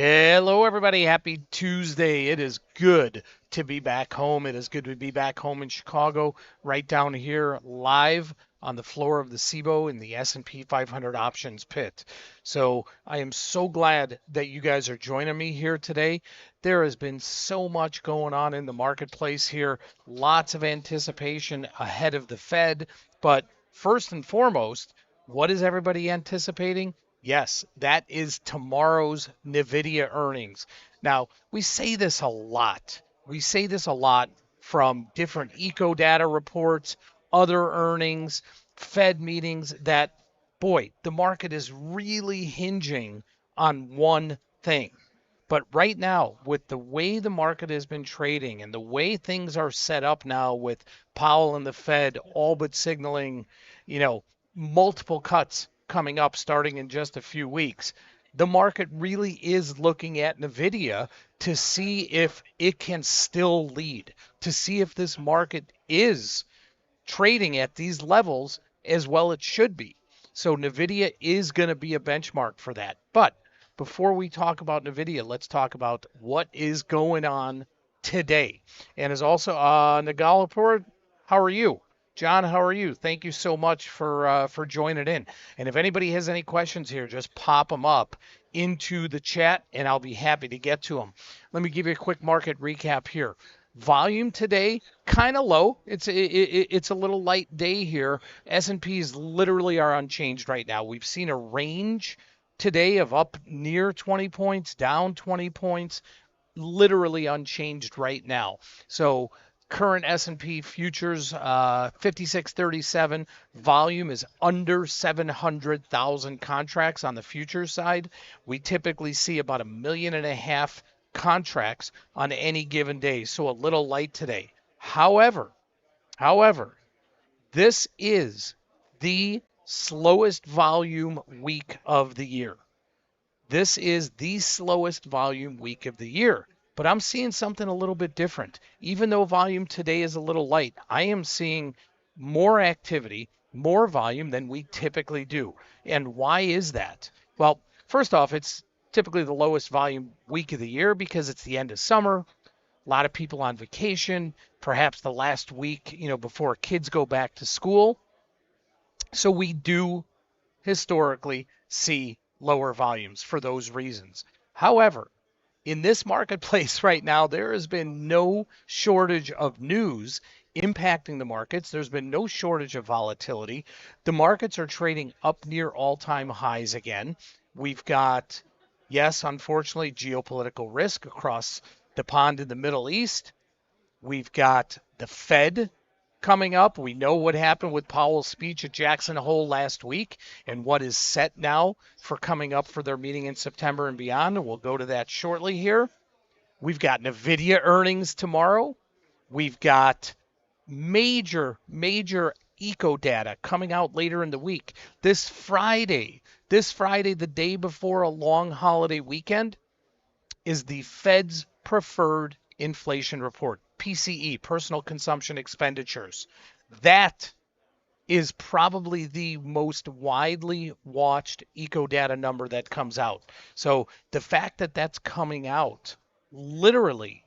Hello, everybody. Happy Tuesday. It is good to be back home. It is good to be back home in Chicago, right down here live on the floor of the SIBO in the S&P 500 options pit. So I am so glad that you guys are joining me here today. There has been so much going on in the marketplace here, lots of anticipation ahead of the Fed. But first and foremost, what is everybody anticipating? Yes, that is tomorrow's Nvidia earnings. Now, we say this a lot. We say this a lot from different eco data reports, other earnings, Fed meetings that, boy, the market is really hinging on one thing. But right now, with the way the market has been trading and the way things are set up now with Powell and the Fed all but signaling, you know, multiple cuts coming up starting in just a few weeks, the market really is looking at Nvidia to see if it can still lead, to see if this market is trading at these levels as well it should be. So Nvidia is going to be a benchmark for that. But before we talk about Nvidia, let's talk about what is going on today. And as also Nagalapur, how are you? John, how are you? Thank you so much for joining in. And if anybody has any questions here, just pop them up into the chat, and I'll be happy to get to them. Let me give you a quick market recap here. Volume today kind of low. It's a little light day here. S&Ps literally are unchanged right now. We've seen a range today of up near 20 points, down 20 points, literally unchanged right now. So current S&P futures 5637 volume is under 700,000 contracts on the futures side. We typically see about 1.5 million contracts on any given day, so a little light today. However, this is the slowest volume week of the year. This is the slowest volume week of the year. But I'm seeing something a little bit different. Even though volume today is a little light, I am seeing more activity, more volume than we typically do. And why is that? Well, first off, it's typically the lowest volume week of the year because it's the end of summer. A lot of people on vacation, perhaps the last week, before kids go back to school. So we do historically see lower volumes for those reasons. However, in this marketplace right now, there has been no shortage of news impacting the markets. There's been no shortage of volatility. The markets are trading up near all-time highs again. We've got, yes, unfortunately, geopolitical risk across the pond in the Middle East. We've got the Fed coming up. We know what happened with Powell's speech at Jackson Hole last week and what is set now for coming up for their meeting in September and beyond. And we'll go to that shortly here. We've got Nvidia earnings tomorrow. We've got major eco data coming out later in the week. This Friday, the day before a long holiday weekend, is the Fed's preferred inflation report, PCE, personal consumption expenditures. That is probably the most widely watched eco data number that comes out. So the fact that that's coming out literally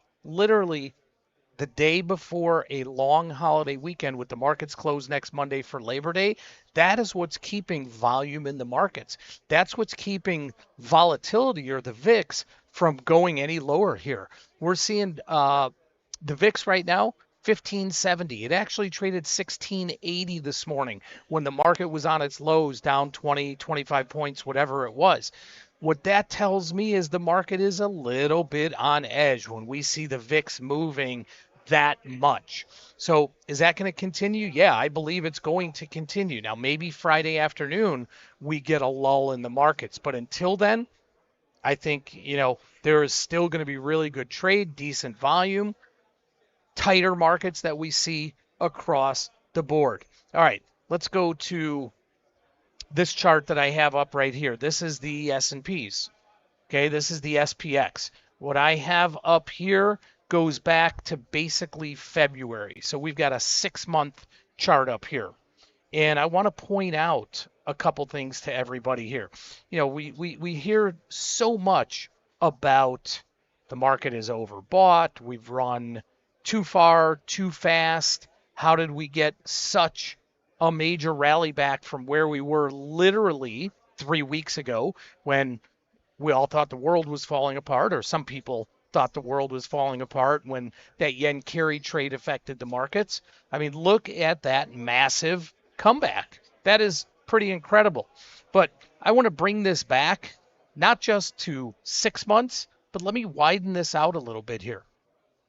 the day before a long holiday weekend with the markets closed next Monday for Labor Day, that is what's keeping volume in the markets. That's what's keeping volatility or the VIX from going any lower here. We're seeing the VIX right now, 1570. It actually traded 1680 this morning when the market was on its lows, down 20, 25 points, whatever it was. What that tells me is the market is a little bit on edge when we see the VIX moving that much. So is that going to continue? Yeah, I believe it's going to continue. Now, maybe Friday afternoon we get a lull in the markets, but until then, I think, there is still going to be really good trade, decent volume, tighter markets that we see across the board. All right, let's go to this chart that I have up right here. This is the S&Ps. Okay, this is the SPX. What I have up here goes back to basically February. So we've got a 6-month chart up here. And I want to point out a couple things to everybody here. We hear so much about the market is overbought, we've run too far, too fast. How did we get such a major rally back from where we were literally 3 weeks ago when we all thought the world was falling apart, or some people thought the world was falling apart when that yen carry trade affected the markets? I mean, look at that massive comeback. That is pretty incredible. But I want to bring this back, not just to 6 months, but let me widen this out a little bit here,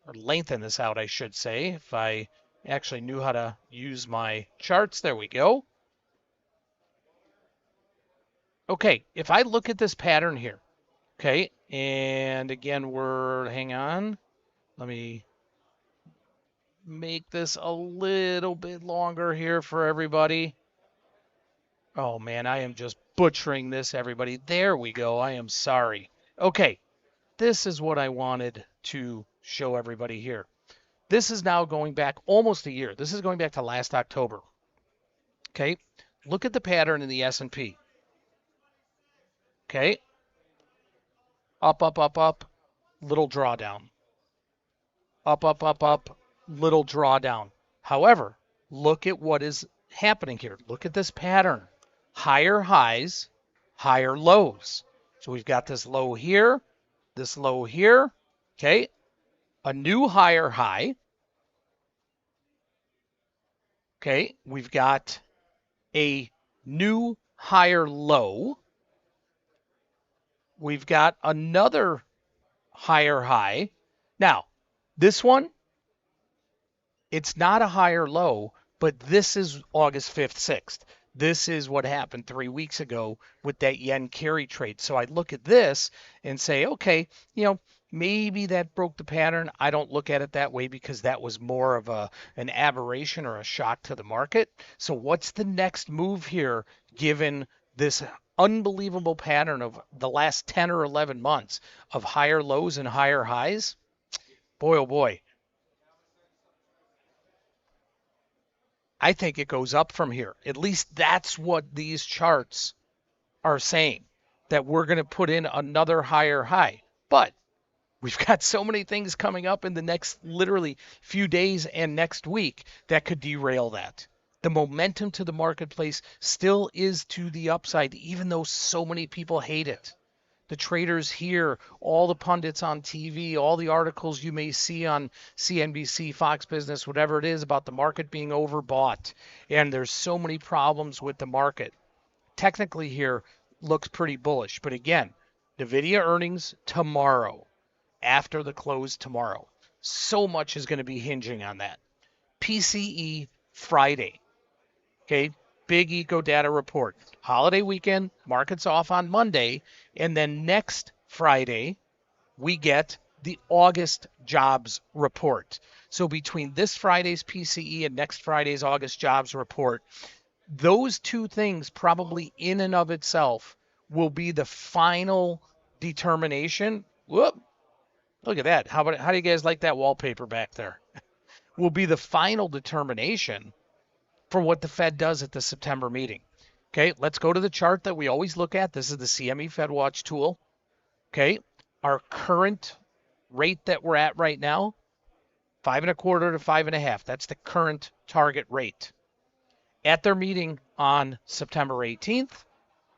or lengthen this out, I should say, if I actually knew how to use my charts. There we go. Okay, if I look at this pattern here, okay, and again, hang on, let me make this a little bit longer here for everybody. Oh man, I am just butchering this, everybody. There we go. I am sorry. Okay, this is what I wanted to show everybody here. This is now going back almost a year. This is going back to last October. Okay, look at the pattern in the S&P. Okay, up, up, up, up, little drawdown. Up, up, up, up, little drawdown. However, look at what is happening here. Look at this pattern. Higher highs, higher lows. So we've got this low here, this low here. Okay, a new higher high. Okay, we've got a new higher low. We've got another higher high. Now, this one, it's not a higher low, but this is August 5th, 6th. This is what happened 3 weeks ago with that yen carry trade. So I look at this and say, okay, maybe that broke the pattern. I don't look at it that way because that was more of an aberration or a shock to the market. So what's the next move here given this unbelievable pattern of the last 10 or 11 months of higher lows and higher highs? Boy, oh boy. I think it goes up from here. At least that's what these charts are saying, that we're going to put in another higher high. But we've got so many things coming up in the next literally few days and next week that could derail that. The momentum to the marketplace still is to the upside, even though so many people hate it. The traders here, all the pundits on TV, all the articles you may see on CNBC, Fox Business, whatever it is about the market being overbought. And there's so many problems with the market. Technically here looks pretty bullish. But again, Nvidia earnings tomorrow, after the close tomorrow. So much is going to be hinging on that. PCE Friday. Okay, big eco data report. Holiday weekend, markets off on Monday, and then next Friday, we get the August jobs report. So between this Friday's PCE and next Friday's August jobs report, those two things probably in and of itself will be the final determination. Whoop, look at that. How do you guys like that wallpaper back there? Will be the final determination for what the Fed does at the September meeting. Okay, let's go to the chart that we always look at. This is the CME FedWatch tool. Okay, our current rate that we're at right now, 5.25 to 5.5. That's the current target rate. At their meeting on September 18th,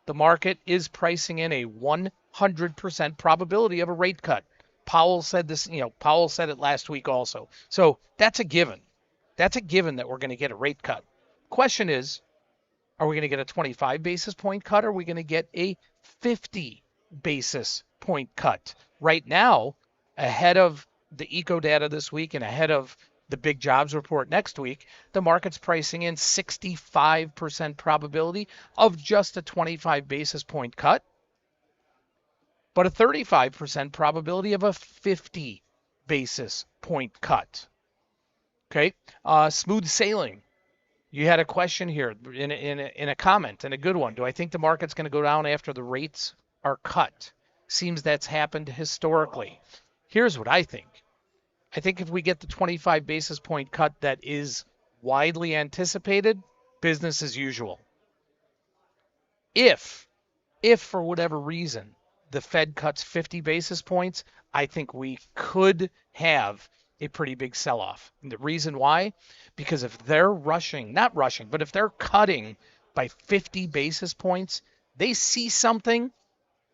the market is pricing in a 100% probability of a rate cut. Powell said this, Powell said it last week also. So that's a given. That's a given that we're going to get a rate cut. Question is, are we going to get a 25 basis point cut, or are we going to get a 50 basis point cut? Right now, ahead of the eco data this week and ahead of the big jobs report next week, the market's pricing in 65% probability of just a 25 basis point cut, but a 35% probability of a 50 basis point cut. Okay, smooth sailing. You had a question here in a comment, and a good one. Do I think the market's going to go down after the rates are cut? Seems that's happened historically. Here's what I think. I think if we get the 25 basis point cut that is widely anticipated, business as usual. If for whatever reason the Fed cuts 50 basis points, I think we could have a pretty big sell-off. And the reason why? Because if they're rushing, not rushing, but if they're cutting by 50 basis points, they see something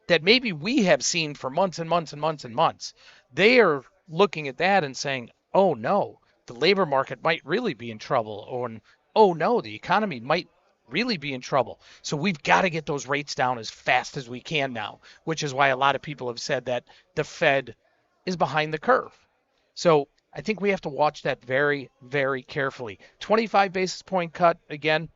that maybe we have seen for months and months and months and months. They are looking at that and saying, oh no, the labor market might really be in trouble, or oh no, the economy might really be in trouble. So we've got to get those rates down as fast as we can now, which is why a lot of people have said that the Fed is behind the curve. So I think we have to watch that very, very carefully. 25 basis point cut, again,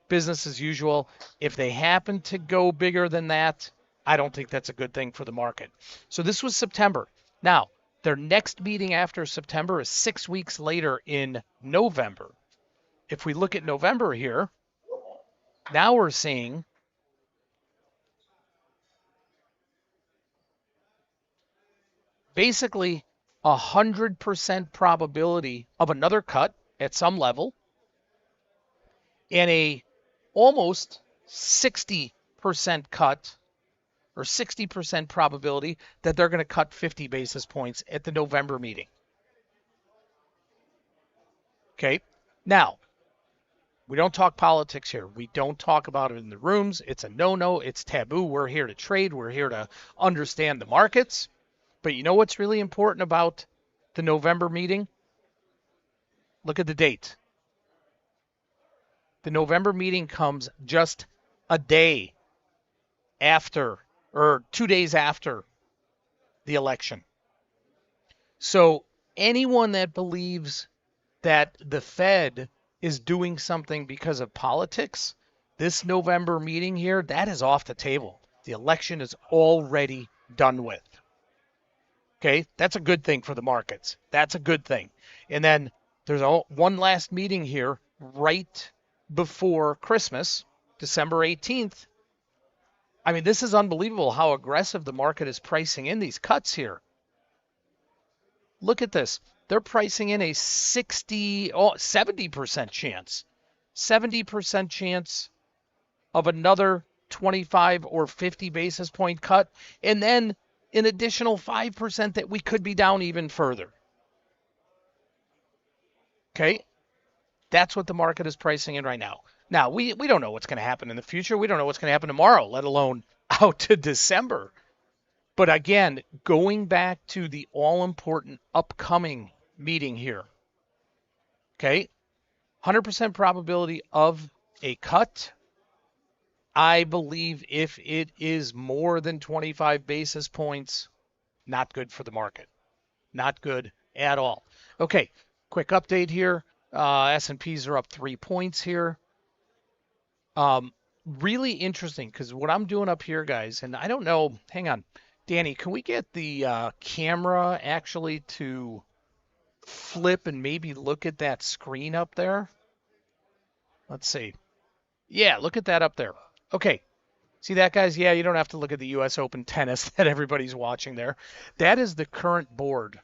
business as usual. If they happen to go bigger than that, I don't think that's a good thing for the market. So this was September. Now, their next meeting after September is 6 weeks later in November. If we look at November here, now we're seeing basically 100% probability of another cut at some level and a almost 60% cut or 60% probability that they're going to cut 50 basis points at the November meeting. Okay. Now, we don't talk politics here. We don't talk about it in the rooms. It's a no-no. It's taboo. We're here to trade. We're here to understand the markets. But you know what's really important about the November meeting? Look at the date. The November meeting comes just a day after, or 2 days after the election. So anyone that believes that the Fed is doing something because of politics, this November meeting here, that is off the table. The election is already done with. Okay, that's a good thing for the markets. That's a good thing. And then there's one last meeting here right before Christmas, December 18th. I mean, this is unbelievable how aggressive the market is pricing in these cuts here. Look at this. They're pricing in a 70% chance. 70% chance of another 25 or 50 basis point cut, and then an additional 5% that we could be down even further. Okay? That's what the market is pricing in right now. Now, we don't know what's going to happen in the future. We don't know what's going to happen tomorrow, let alone out to December. But again, going back to the all-important upcoming meeting here, okay, 100% probability of a cut. I believe if it is more than 25 basis points, not good for the market. Not good at all. Okay, quick update here. S&Ps are up 3 points here. Really interesting because what I'm doing up here, guys, and I don't know, hang on. Danny, can we get the camera actually to flip and maybe look at that screen up there? Let's see. Yeah, look at that up there. Okay. See that, guys? Yeah, you don't have to look at the U.S. Open tennis that everybody's watching there. That is the current board.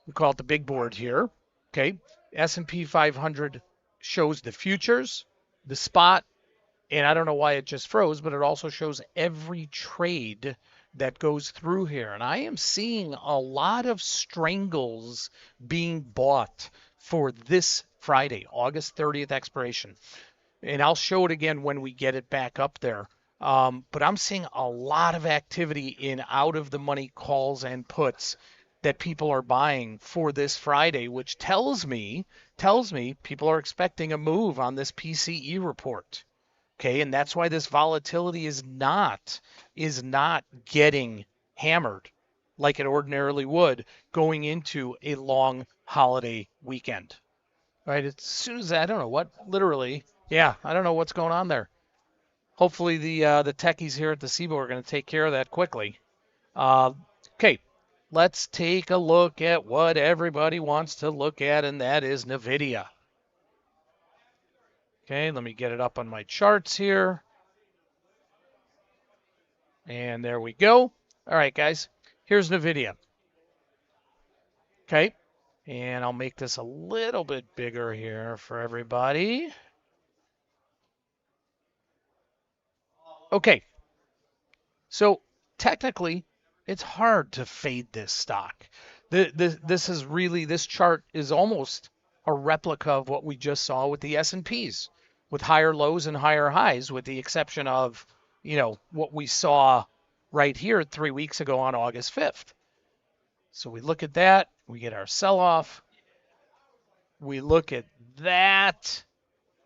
We call it the big board here. Okay. S&P 500 shows the futures, the spot, and I don't know why it just froze, but it also shows every trade that goes through here. And I am seeing a lot of strangles being bought for this Friday, August 30th expiration. And I'll show it again when we get it back up there. But I'm seeing a lot of activity in out of the money calls and puts that people are buying for this Friday, which tells me people are expecting a move on this PCE report. Okay, and that's why this volatility is not getting hammered like it ordinarily would going into a long holiday weekend. Right? As soon as I don't know what literally, yeah, I don't know what's going on there. Hopefully the techies here at the SIBO are going to take care of that quickly. Okay, let's take a look at what everybody wants to look at, and that is Nvidia. Okay, let me get it up on my charts here. And there we go. All right, guys, here's Nvidia. Okay, and I'll make this a little bit bigger here for everybody. Okay, so technically, it's hard to fade this stock. This chart is almost a replica of what we just saw with the S&Ps, with higher lows and higher highs, with the exception of, what we saw right here 3 weeks ago on August 5th. So we look at that, we get our sell-off, we look at that,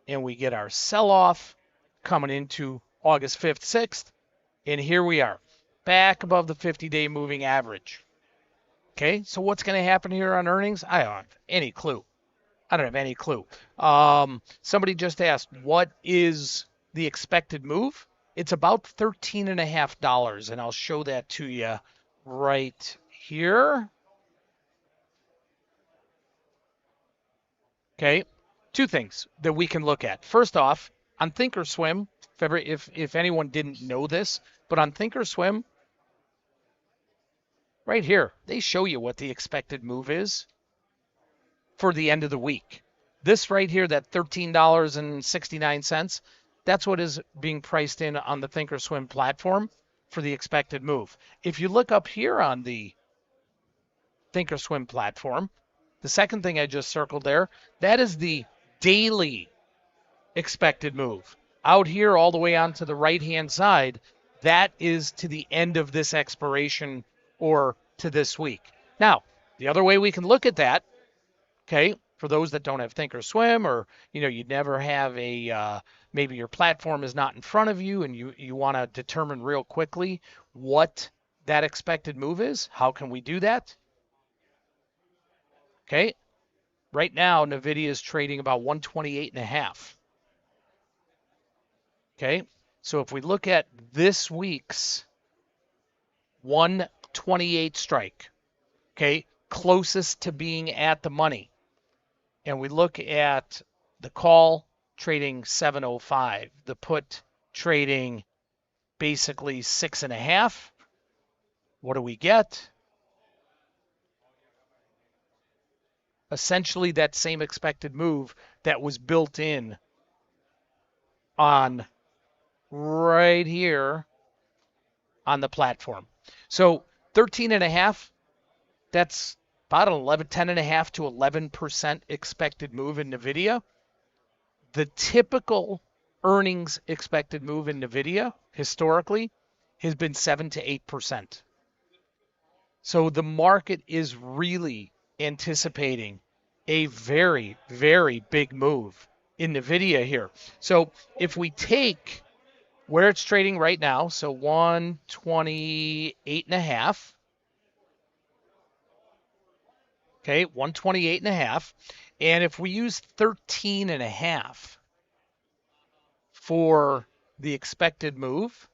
and we get our sell-off coming into August 5th, 6th, and here we are, back above the 50-day moving average. Okay, so what's going to happen here on earnings? I don't have any clue. Somebody just asked, what is the expected move? It's about $13.50, and I'll show that to you right here. Okay, two things that we can look at. First off, on Thinkorswim, if anyone didn't know this, but on Thinkorswim, right here, they show you what the expected move is for the end of the week. This right here, that $13.69, that's what is being priced in on the Thinkorswim platform for the expected move. If you look up here on the Thinkorswim platform, the second thing I just circled there, that is the daily expected move. Out here all the way onto the right-hand side, that is to the end of this expiration or to this week. Now, the other way we can look at that, okay, for those that don't have Thinkorswim, or you never have maybe your platform is not in front of you and you want to determine real quickly what that expected move is. How can we do that? Okay, right now Nvidia is trading about 128.5. Okay, so if we look at this week's 128 strike, okay, closest to being at the money, and we look at the call trading 705, the put trading basically 6.5, what do we get? Essentially that same expected move that was built in on right here on the platform. So 13.5, that's about an 10.5 to 11% expected move in Nvidia. The typical earnings expected move in Nvidia historically has been 7 to 8%. So the market is really anticipating a very, very big move in Nvidia here. So if we take where it's trading right now, so 128.5. Okay, 128.5. And if we use 13.5 for the expected move,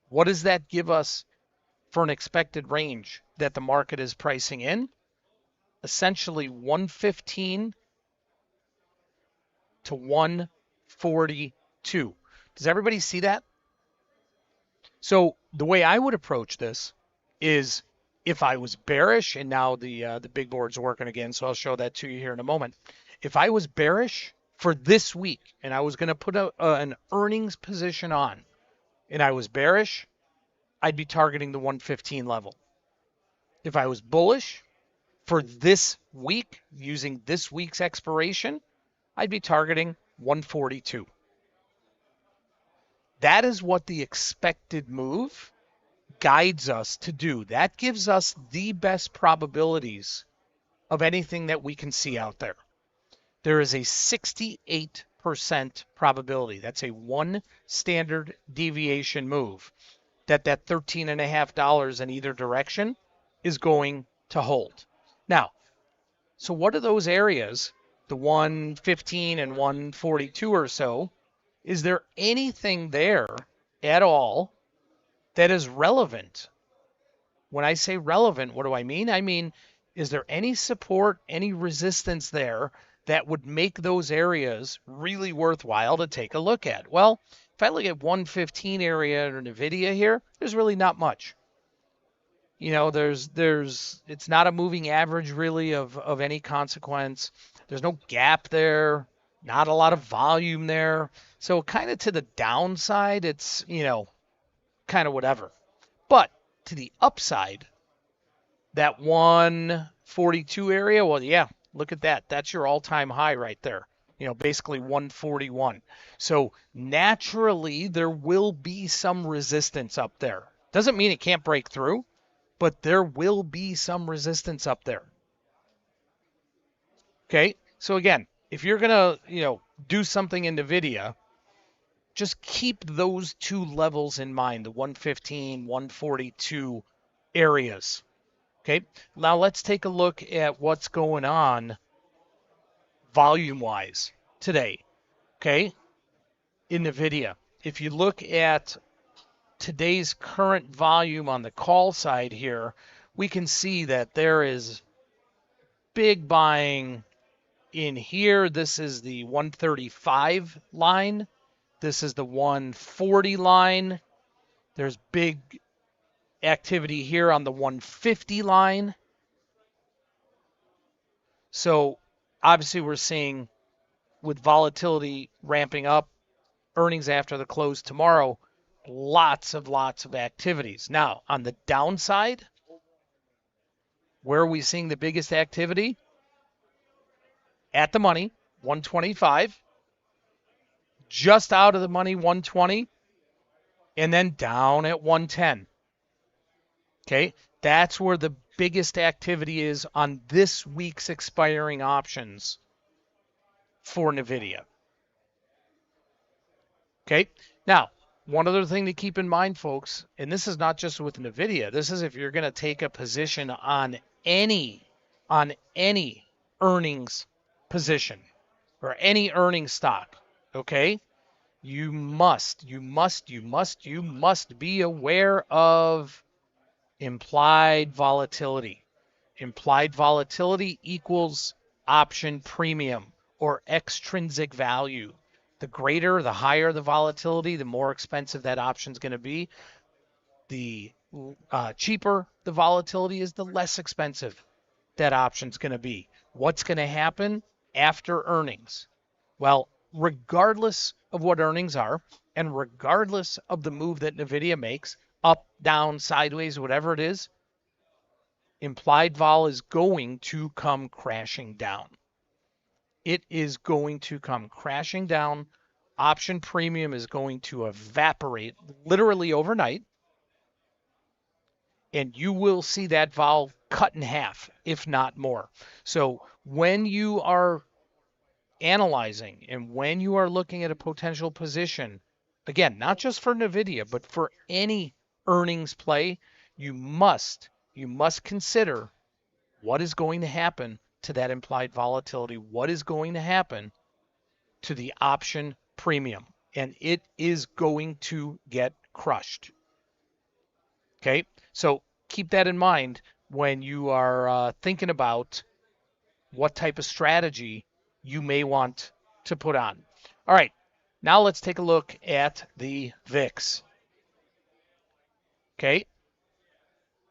what does that give us for an expected range that the market is pricing in? Essentially 115 to 142. Does everybody see that? So the way I would approach this is, if I was bearish, and now the big board's working again, so I'll show that to you here in a moment. If I was bearish for this week and I was going to put an earnings position on, and I was bearish, I'd be targeting the 115 level. If I was bullish for this week, using this week's expiration, I'd be targeting 142. That is what the expected move guides us to do. That gives us the best probabilities of anything that we can see out there. There is a 68% probability. That's a one standard deviation move that $13.50 in either direction is going to hold. Now, so what are those areas, the 115 and 142 or so? Is there anything there at all that is relevant? When I say relevant, what do I mean? I mean, is there any support, any resistance there that would make those areas really worthwhile to take a look at? Well, if I look at 115 area or Nvidia here, there's really not much. It's not a moving average really of any consequence. There's no gap there, not a lot of volume there. So kind of to the downside, it's kind of whatever. But to the upside, that 142 area, well, yeah, look at that. That's your all-time high right there. Basically 141. So naturally, there will be some resistance up there. Doesn't mean it can't break through, but there will be some resistance up there. Okay? So again, if you're going to, do something in Nvidia, just keep those two levels in mind, the 115, 142 areas. Okay, now let's take a look at what's going on volume-wise today. Okay, in Nvidia. If you look at today's current volume on the call side here, we can see that there is big buying in here. This is the 135 line. This is the 140 line. There's big activity here on the 150 line. So obviously we're seeing, with volatility ramping up, earnings after the close tomorrow, lots of activities. Now, on the downside, where are we seeing the biggest activity? At the money, 125, just out of the money, 120, and then down at 110. Okay, that's where the biggest activity is on this week's expiring options for Nvidia. Okay, now, one other thing to keep in mind, folks, and this is not just with Nvidia, this is if you're going to take a position on any earnings position or any earnings stock, okay? You must be aware of implied volatility. Implied volatility equals option premium or extrinsic value. The greater, the higher the volatility, the more expensive that option is going to be. The cheaper the volatility is, the less expensive that option is going to be. What's going to happen after earnings? Well, regardless of what earnings are, and regardless of the move that Nvidia makes, up, down, sideways, whatever it is, implied vol is going to come crashing down. It is going to come crashing down. Option premium is going to evaporate literally overnight. And you will see that vol cut in half, if not more. So when you are analyzing and when you are looking at a potential position, again, not just for Nvidia, but for any earnings play, you must consider what is going to happen to that implied volatility, what is going to happen to the option premium, and it is going to get crushed. Okay, so keep that in mind when you are thinking about what type of strategy you may want to put on. All right, now let's take a look at the VIX. Okay,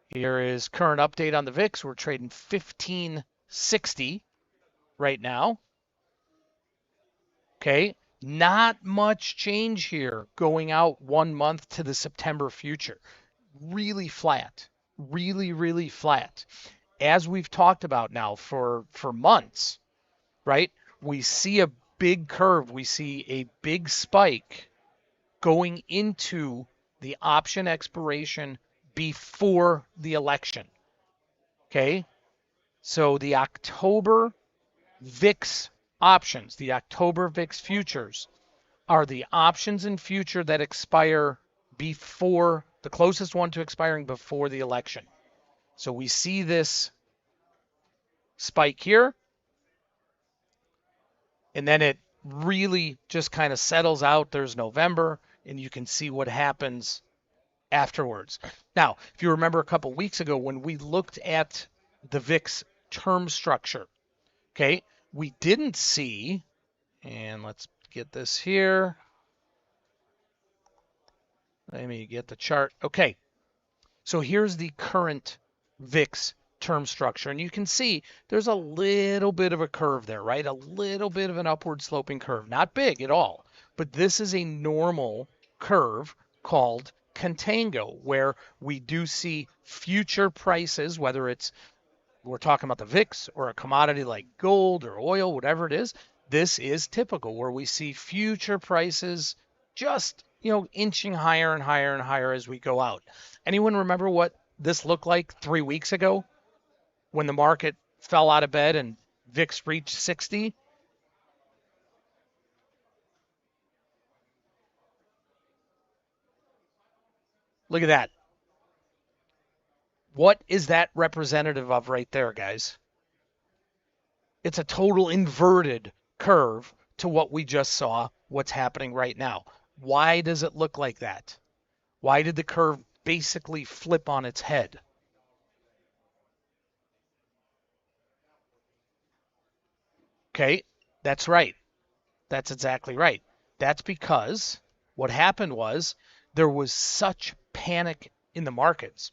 here is current update on the VIX. We're trading 1560 right now. Okay, not much change here going out 1 month to the September future. Really flat, really flat. As we've talked about now for months, right? We see a big curve. We see a big spike going into the option expiration before the election. Okay, so the October VIX options, the October VIX futures, are the options in future that expire before, the closest one to expiring before the election. So we see this spike here, and then it really just kind of settles out. There's November, and you can see what happens afterwards. Now, if you remember a couple weeks ago when we looked at the VIX term structure, okay, we didn't see, and let's get this here. Let me get the chart. Okay, so here's the current VIX term structure, and you can see there's a little bit of a curve there, right? A little bit of an upward sloping curve. Not big at all, but this is a normal curve called contango, where we do see future prices, whether it's we're talking about the VIX or a commodity like gold or oil, whatever it is. This is typical where we see future prices just, inching higher and higher and higher as we go out. Anyone remember what this looked like 3 weeks ago when the market fell out of bed and VIX reached 60? Look at that. What is that representative of right there, guys? It's a total inverted curve to what we just saw, what's happening right now. Why does it look like that? Why did the curve basically flip on its head? Okay, that's right. That's exactly right. That's because what happened was there was such panic in the markets.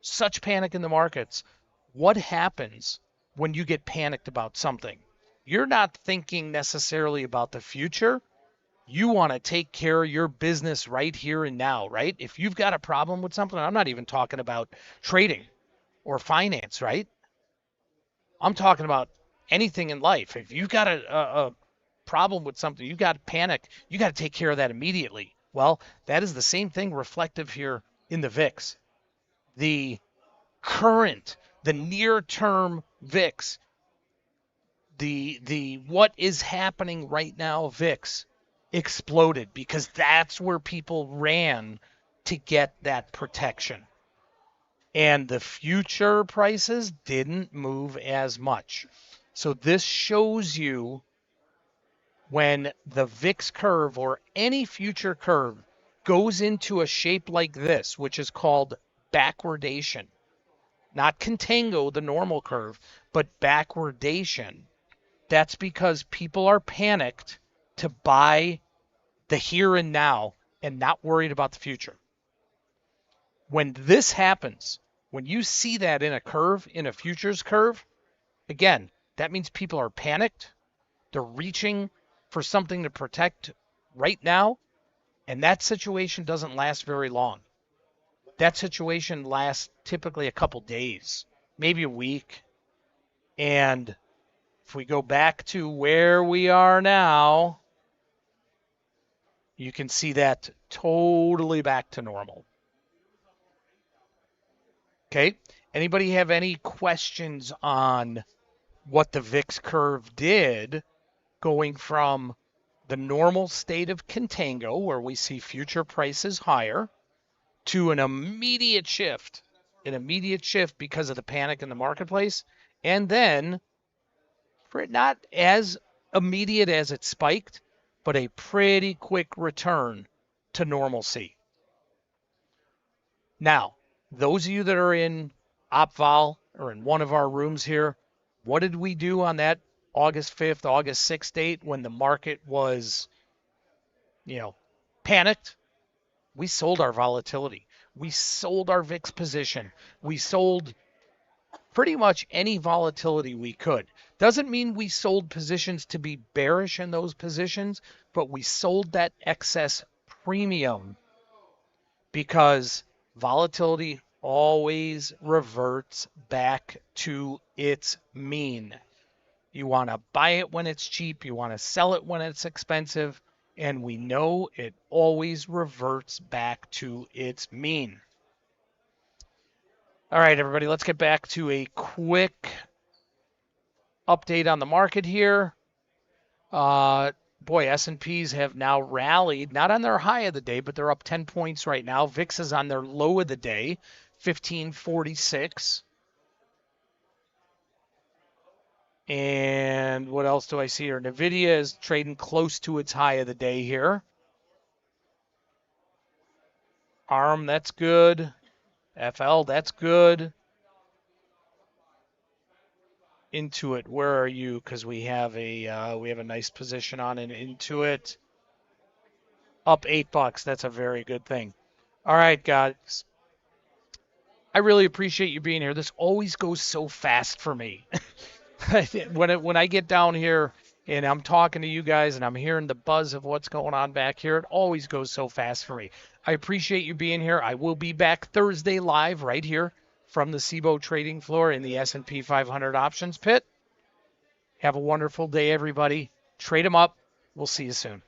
Such panic in the markets. What happens when you get panicked about something? You're not thinking necessarily about the future. You want to take care of your business right here and now, right? If you've got a problem with something, I'm not even talking about trading or finance, right? I'm talking about anything in life. If you've got a problem with something, you got to panic, you got to take care of that immediately. Well, that is the same thing reflective here in the VIX. The current, the near term VIX, the what is happening right now VIX exploded because that's where people ran to get that protection. And the future prices didn't move as much. So this shows you when the VIX curve or any future curve goes into a shape like this, which is called backwardation, not contango, the normal curve, but backwardation. That's because people are panicked to buy the here and now and not worried about the future. When this happens, when you see that in a curve, in a futures curve, again, that means people are panicked. They're reaching for something to protect right now, and that situation doesn't last very long. That situation lasts typically a couple days, maybe a week. And if we go back to where we are now, you can see that totally back to normal. Okay. Anybody have any questions on what the VIX curve did going from the normal state of contango, where we see future prices higher, to an immediate shift because of the panic in the marketplace, and then for not as immediate as it spiked, but a pretty quick return to normalcy. Now, those of you that are in OpVol or in one of our rooms here, what did we do on that August 5th, August 6th date when the market was, you know, panicked? We sold our volatility. We sold our VIX position. We sold pretty much any volatility we could. Doesn't mean we sold positions to be bearish in those positions, but we sold that excess premium because volatility always reverts back to its mean. You want to buy it when it's cheap, you want to sell it when it's expensive, and we know it always reverts back to its mean. All right, everybody, let's get back to a quick update on the market here. Boy, S&Ps have now rallied, not on their high of the day, but they're up 10 points right now. VIX is on their low of the day, 1546. And what else do I see here? Nvidia is trading close to its high of the day here. ARM, that's good. FL, that's good. Intuit, where are you? Because we have a nice position on an Intuit. Up $8. That's a very good thing. All right, guys. I really appreciate you being here. This always goes so fast for me. When I get down here and I'm talking to you guys and I'm hearing the buzz of what's going on back here. It always goes so fast for me. I appreciate you being here. I will be back Thursday live right here from the SIBO trading floor in the S&P 500 options pit. Have a wonderful day, everybody. Trade them up. We'll see you soon.